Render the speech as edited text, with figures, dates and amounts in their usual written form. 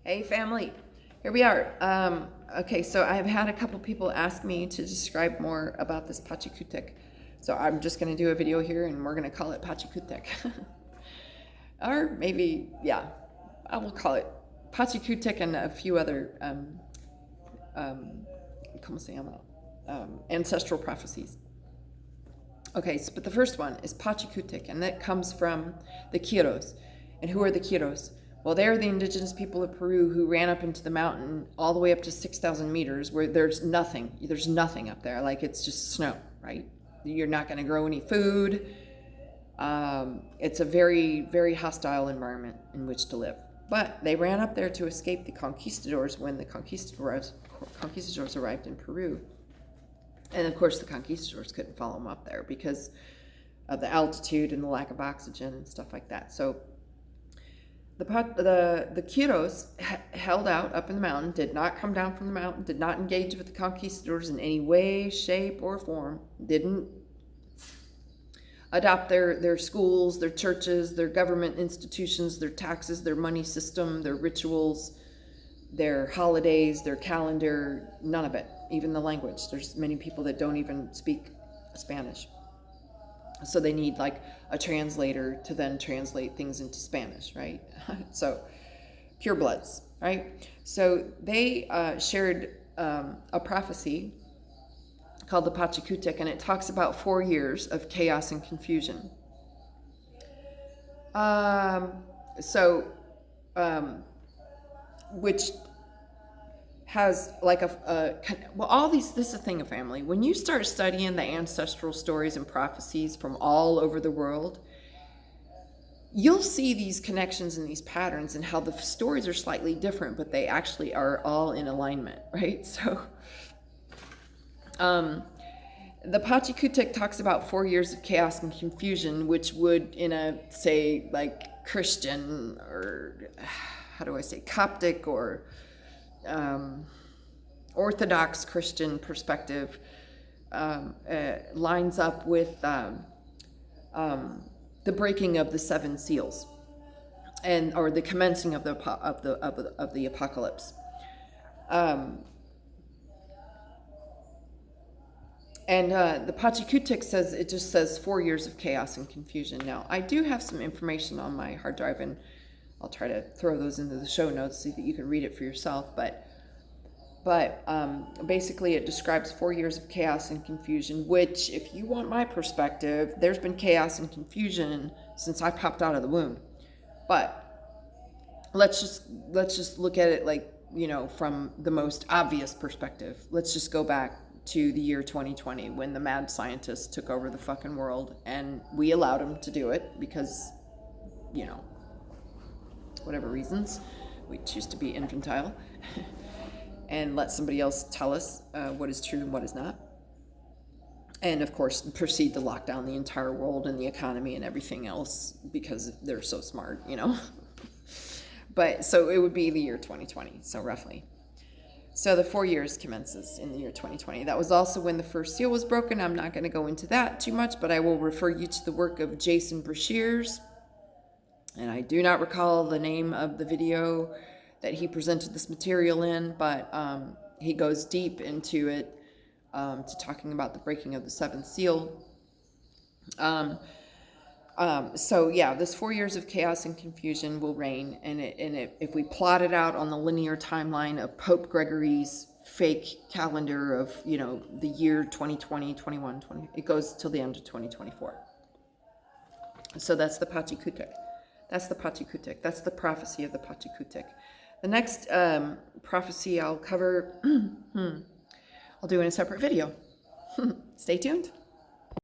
Hey family, here we are. Okay, so I've had a couple people ask me to describe more about this Pachakutek. So I'm just going to do a video here and we're going to call it Pachakutek. Or maybe, yeah, I will call it Pachakutek and a few other ¿cómo se llama? Ancestral prophecies. Okay, so, but the first one is Pachakutek, and that comes from the Quiros. And who are the Quiros? Well, they're the indigenous people of Peru who ran up into the mountain all the way up to 6,000 meters where there's nothing. There's nothing up there. Like, it's just snow, right? You're not going to grow any food. It's a very, very hostile environment in which to live. But they ran up there to escape the conquistadors when the conquistadors arrived in Peru. And of course, the conquistadors couldn't follow them up there because of the altitude and the lack of oxygen and stuff like that. So the Quiros held out up in the mountain, did not come down from the mountain, did not engage with the conquistadors in any way, shape, or form, didn't adopt their schools, their churches, their government institutions, their taxes, their money system, their rituals, their holidays, their calendar, none of it, even the language. There's many people that don't even speak Spanish. So they need like a translator to then translate things into Spanish, right? So purebloods, right? So they shared a prophecy called the Pachakutek, and it talks about 4 years of chaos and confusion. Which has like this is a thing of family. When you start studying the ancestral stories and prophecies from all over the world, you'll see these connections and these patterns and how the stories are slightly different, but they actually are all in alignment, right? So the Pachakutek talks about 4 years of chaos and confusion, which would, in a, say, like Christian or, how do I say, Coptic or Orthodox Christian perspective, lines up with the breaking of the 7 seals, or the commencing of the apocalypse. And the Pachakutek says 4 years of chaos and confusion. Now, I do have some information on my hard drive, and I'll try to throw those into the show notes so that you can read it for yourself. But basically it describes 4 years of chaos and confusion, which, if you want my perspective, there's been chaos and confusion since I popped out of the womb. But let's just look at it like, from the most obvious perspective. Let's just go back to the year 2020 when the mad scientists took over the fucking world, and we allowed them to do it because, whatever reasons, we choose to be infantile and let somebody else tell us what is true and what is not. And of course, proceed to lock down the entire world and the economy and everything else because they're so smart, But so it would be the year 2020, so roughly. So the 4 years commences in the year 2020. That was also when the first seal was broken. I'm not going to go into that too much, but I will refer you to the work of Jason Brashears. And I do not recall the name of the video that he presented this material in, but he goes deep into it, to talking about the breaking of the 7th seal. So yeah, this 4 years of chaos and confusion will reign, and if we plot it out on the linear timeline of Pope Gregory's fake calendar of the year 2020, 21, 20, it goes till the end of 2024. So that's the Pachakutek. That's the Pachakutek. That's the prophecy of the Pachakutek. The next prophecy I'll cover, I'll do in a separate video. Stay tuned.